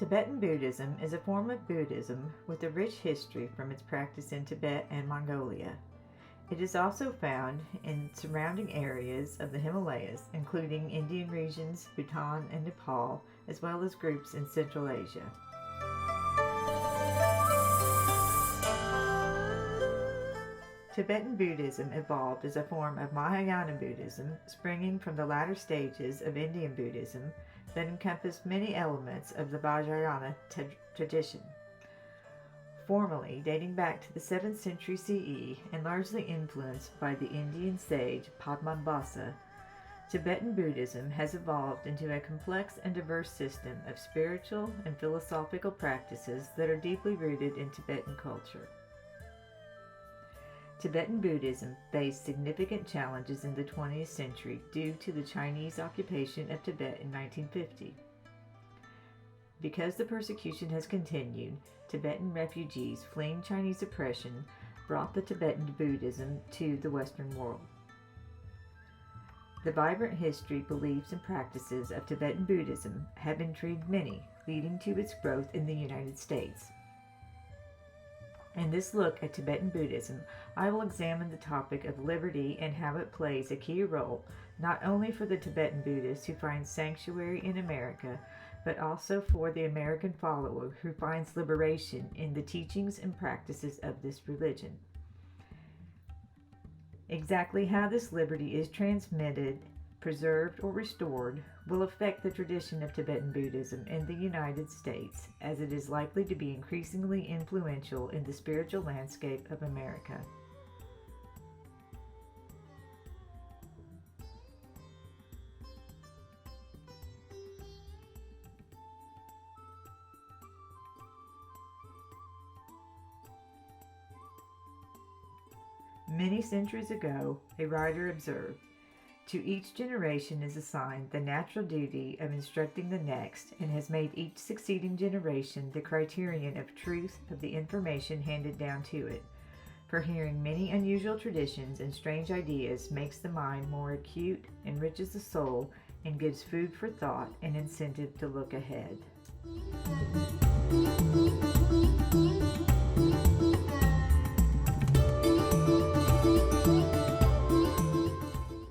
Tibetan Buddhism is a form of Buddhism with a rich history from its practice in Tibet and Mongolia. It is also found in surrounding areas of the Himalayas, including Indian regions, Bhutan, and Nepal, as well as groups in Central Asia. Tibetan Buddhism evolved as a form of Mahayana Buddhism, springing from the latter stages of Indian Buddhism that encompassed many elements of the Vajrayana tradition. Formally dating back to the 7th century CE and largely influenced by the Indian sage Padmabhasa, Tibetan Buddhism has evolved into a complex and diverse system of spiritual and philosophical practices that are deeply rooted in Tibetan culture. Tibetan Buddhism faced significant challenges in the 20th century due to the Chinese occupation of Tibet in 1950. Because the persecution has continued, Tibetan refugees fleeing Chinese oppression brought the Tibetan Buddhism to the Western world. The vibrant history, beliefs, and practices of Tibetan Buddhism have intrigued many, leading to its growth in the United States. In this look at Tibetan Buddhism, I will examine the topic of liberty and how it plays a key role not only for the Tibetan Buddhist who finds sanctuary in America, but also for the American follower who finds liberation in the teachings and practices of this religion. Exactly how this liberty is transmitted, preserved, or restored will affect the tradition of Tibetan Buddhism in the United States, as it is likely to be increasingly influential in the spiritual landscape of America. Many centuries ago, a writer observed, "To each generation is assigned the natural duty of instructing the next, and has made each succeeding generation the criterion of truth of the information handed down to it. For hearing many unusual traditions and strange ideas makes the mind more acute, enriches the soul, and gives food for thought and incentive to look ahead."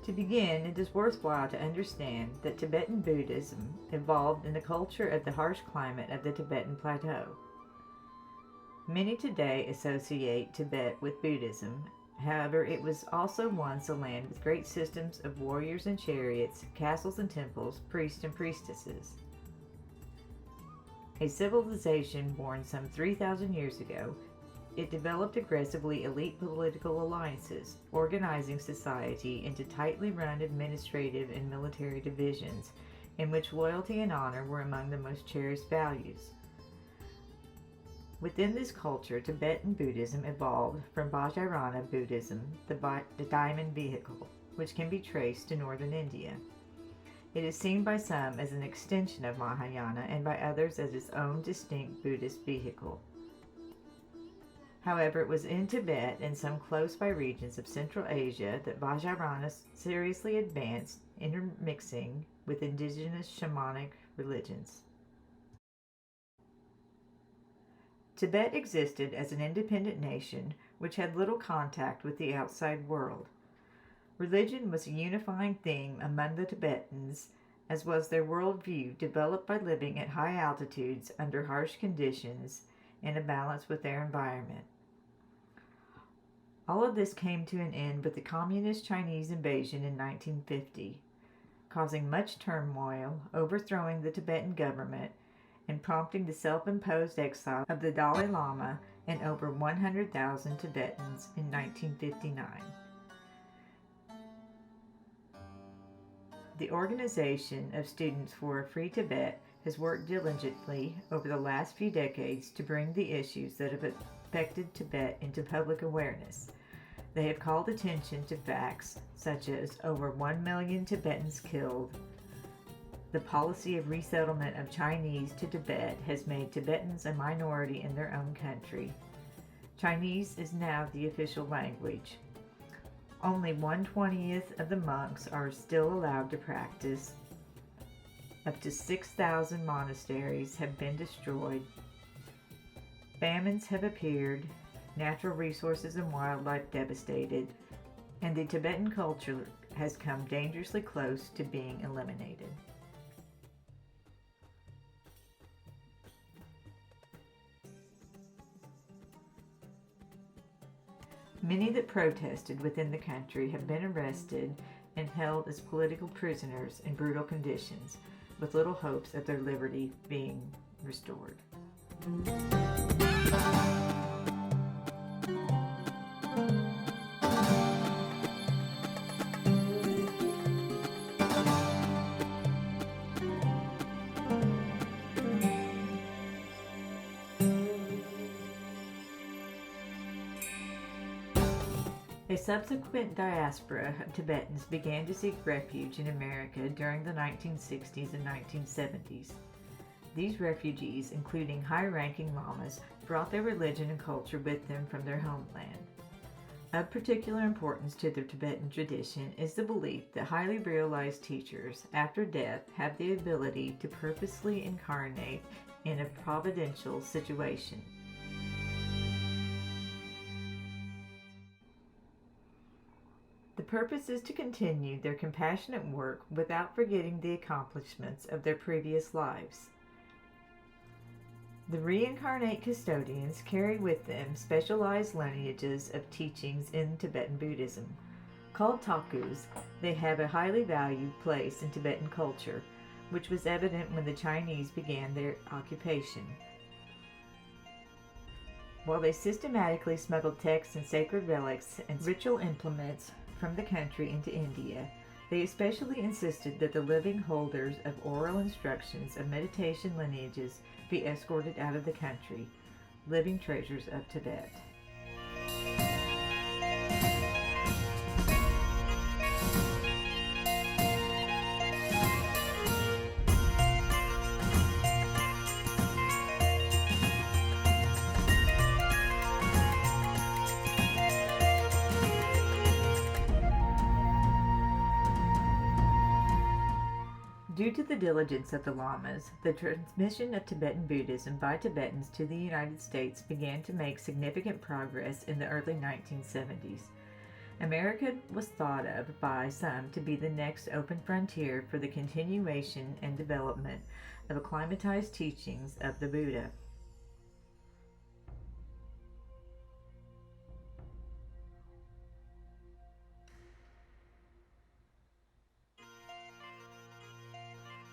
To begin, it is worthwhile to understand that Tibetan Buddhism evolved in the culture of the harsh climate of the Tibetan Plateau. Many today associate Tibet with Buddhism. However, it was also once a land with great systems of warriors and chariots, castles and temples, priests and priestesses. A civilization born some 3,000 years ago, it developed aggressively elite political alliances, organizing society into tightly run administrative and military divisions, in which loyalty and honor were among the most cherished values. Within this culture, Tibetan Buddhism evolved from Vajrayana Buddhism, the diamond vehicle, which can be traced to northern India. It is seen by some as an extension of Mahayana and by others as its own distinct Buddhist vehicle. However, it was in Tibet and some close-by regions of Central Asia that Vajrayana seriously advanced, intermixing with indigenous shamanic religions. Tibet existed as an independent nation which had little contact with the outside world. Religion was a unifying theme among the Tibetans, as was their worldview developed by living at high altitudes under harsh conditions in a balance with their environment. All of this came to an end with the communist Chinese invasion in 1950, causing much turmoil, overthrowing the Tibetan government, and prompting the self-imposed exile of the Dalai Lama and over 100,000 Tibetans in 1959. The Organization of Students for a Free Tibet has worked diligently over the last few decades to bring the issues that have affected Tibet into public awareness. They have called attention to facts such as over 1 million Tibetans killed. The policy of resettlement of Chinese to Tibet has made Tibetans a minority in their own country. Chinese is now the official language. Only 1/20th of the monks are still allowed to practice. Up to 6,000 monasteries have been destroyed. Famines have appeared, natural resources and wildlife devastated, and the Tibetan culture has come dangerously close to being eliminated. Many that protested within the country have been arrested and held as political prisoners in brutal conditions, with little hopes of their liberty being restored. A subsequent diaspora of Tibetans began to seek refuge in America during the 1960s and 1970s. These refugees, including high-ranking lamas, brought their religion and culture with them from their homeland. Of particular importance to the Tibetan tradition is the belief that highly realized teachers, after death, have the ability to purposely incarnate in a providential situation. The purpose is to continue their compassionate work without forgetting the accomplishments of their previous lives. The reincarnate custodians carry with them specialized lineages of teachings in Tibetan Buddhism. Called takus, they have a highly valued place in Tibetan culture, which was evident when the Chinese began their occupation. While they systematically smuggled texts and sacred relics and ritual implements from the country into India, they especially insisted that the living holders of oral instructions of meditation lineages be escorted out of the country, living treasures of Tibet. Due to the diligence of the lamas, the transmission of Tibetan Buddhism by Tibetans to the United States began to make significant progress in the early 1970s. America was thought of by some to be the next open frontier for the continuation and development of acclimatized teachings of the Buddha.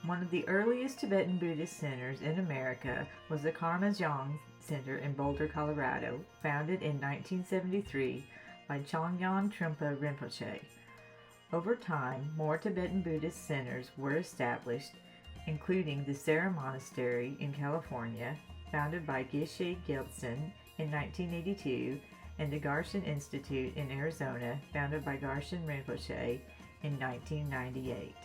One of the earliest Tibetan Buddhist centers in America was the Karma Jong Center in Boulder, Colorado, founded in 1973 by Chongyam Trungpa Rinpoche. Over time, more Tibetan Buddhist centers were established, including the Sera Monastery in California, founded by Geshe Gyaltsen in 1982, and the Garshan Institute in Arizona, founded by Garshan Rinpoche in 1998.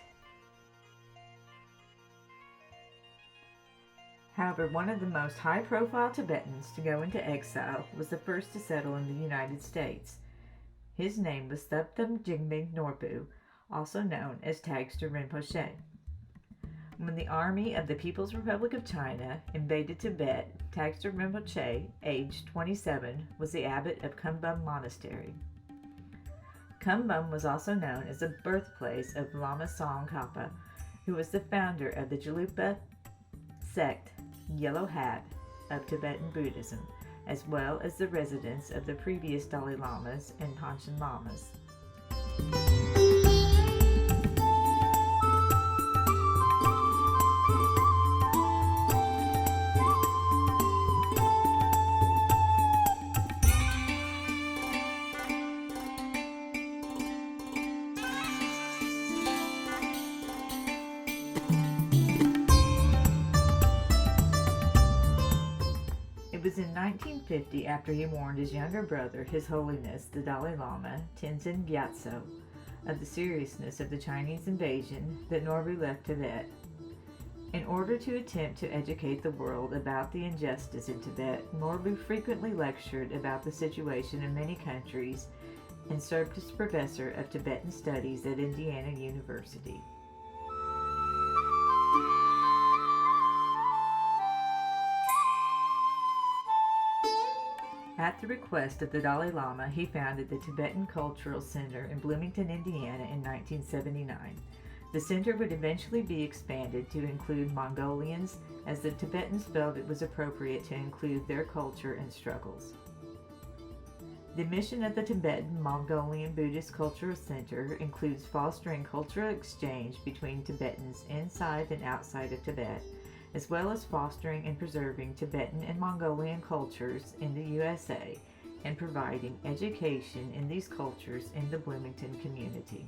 However, one of the most high-profile Tibetans to go into exile was the first to settle in the United States. His name was Thubten Jigme Norbu, also known as Tagster Rinpoche. When the army of the People's Republic of China invaded Tibet, Tagster Rinpoche, aged 27, was the abbot of Kumbum Monastery. Kumbum was also known as the birthplace of Lama Tsongkhapa, who was the founder of the Gelugpa sect, Yellow Hat, of Tibetan Buddhism, as well as the residence of the previous Dalai Lamas and Panchen Lamas. It was in 1950, after he warned his younger brother, His Holiness the Dalai Lama, Tenzin Gyatso, of the seriousness of the Chinese invasion, that Norbu left Tibet. In order to attempt to educate the world about the injustice in Tibet, Norbu frequently lectured about the situation in many countries and served as professor of Tibetan studies at Indiana University. At the request of the Dalai Lama, he founded the Tibetan Cultural Center in Bloomington, Indiana in 1979. The center would eventually be expanded to include Mongolians, as the Tibetans felt it was appropriate to include their culture and struggles. The mission of the Tibetan Mongolian Buddhist Cultural Center includes fostering cultural exchange between Tibetans inside and outside of Tibet, as well as fostering and preserving Tibetan and Mongolian cultures in the USA and providing education in these cultures in the Bloomington community.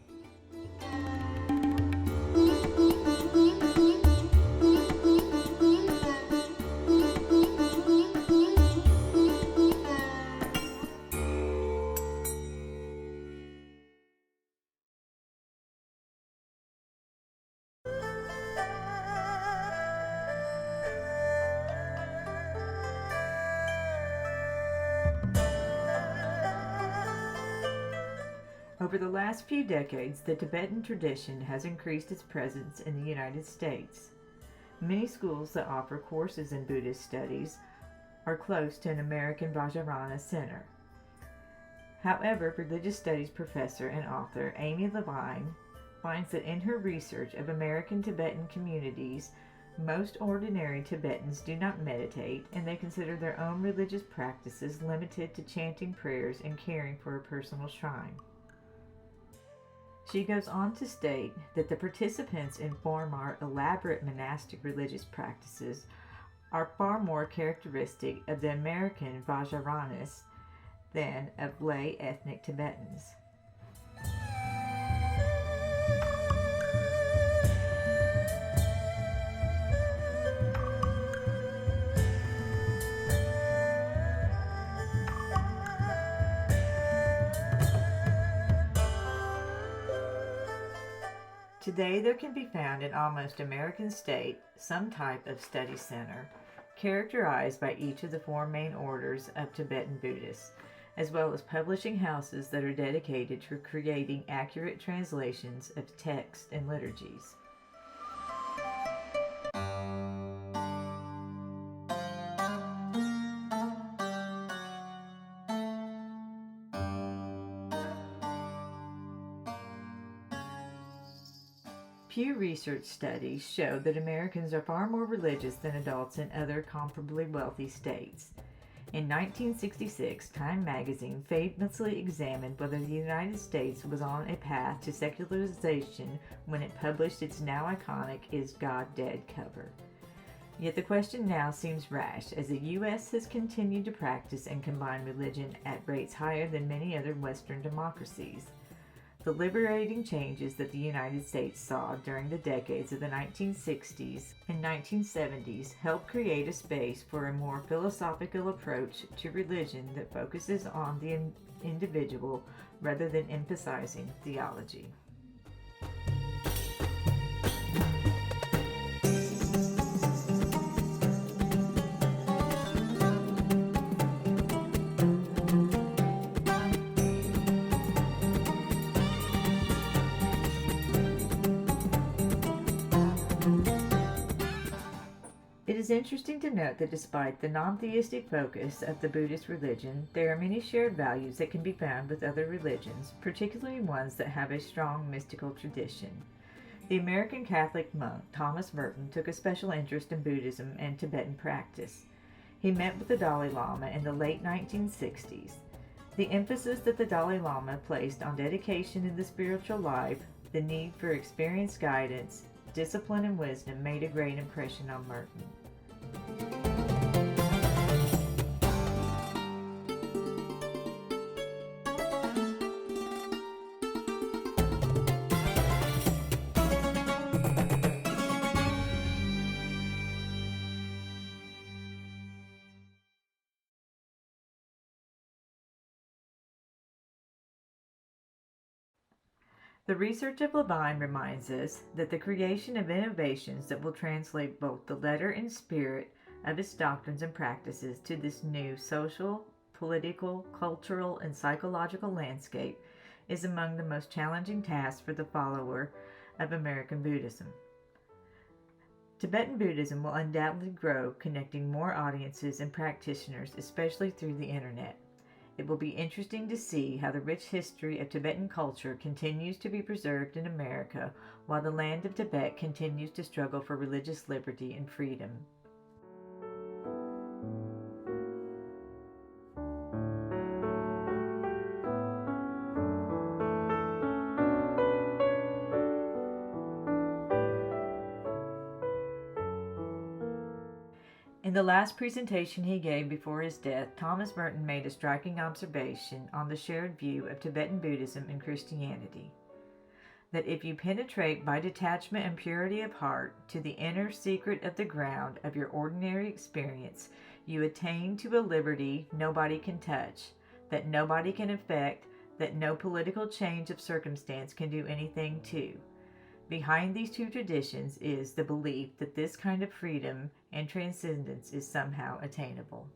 Over the last few decades, the Tibetan tradition has increased its presence in the United States. Many schools that offer courses in Buddhist studies are close to an American Vajrayana center. However, religious studies professor and author Amy Levine finds that in her research of American Tibetan communities, most ordinary Tibetans do not meditate, and they consider their own religious practices limited to chanting prayers and caring for a personal shrine. She goes on to state that the participants in far more elaborate monastic religious practices are far more characteristic of the American Vajrayanists than of lay ethnic Tibetans. Today there can be found in almost American state some type of study center characterized by each of the four main orders of Tibetan Buddhists, as well as publishing houses that are dedicated to creating accurate translations of text and liturgies. Pew Research studies show that Americans are far more religious than adults in other comparably wealthy states. In 1966, Time magazine famously examined whether the United States was on a path to secularization when it published its now iconic Is God Dead cover. Yet the question now seems rash, as the U.S. has continued to practice and combine religion at rates higher than many other Western democracies. The liberating changes that the United States saw during the decades of the 1960s and 1970s helped create a space for a more philosophical approach to religion that focuses on the individual rather than emphasizing theology. It is interesting to note that despite the non-theistic focus of the Buddhist religion, there are many shared values that can be found with other religions, particularly ones that have a strong mystical tradition. The American Catholic monk Thomas Merton took a special interest in Buddhism and Tibetan practice. He met with the Dalai Lama in the late 1960s. The emphasis that the Dalai Lama placed on dedication in the spiritual life, the need for experienced guidance, discipline, and wisdom made a great impression on Merton. The research of Levine reminds us that the creation of innovations that will translate both the letter and spirit of its doctrines and practices to this new social, political, cultural, and psychological landscape is among the most challenging tasks for the follower of American Buddhism. Tibetan Buddhism will undoubtedly grow, connecting more audiences and practitioners, especially through the internet. It will be interesting to see how the rich history of Tibetan culture continues to be preserved in America while the land of Tibet continues to struggle for religious liberty and freedom. In the last presentation he gave before his death, Thomas Merton made a striking observation on the shared view of Tibetan Buddhism and Christianity. That if you penetrate by detachment and purity of heart to the inner secret of the ground of your ordinary experience, you attain to a liberty nobody can touch, that nobody can affect, that no political change of circumstance can do anything to. Behind these two traditions is the belief that this kind of freedom and transcendence is somehow attainable.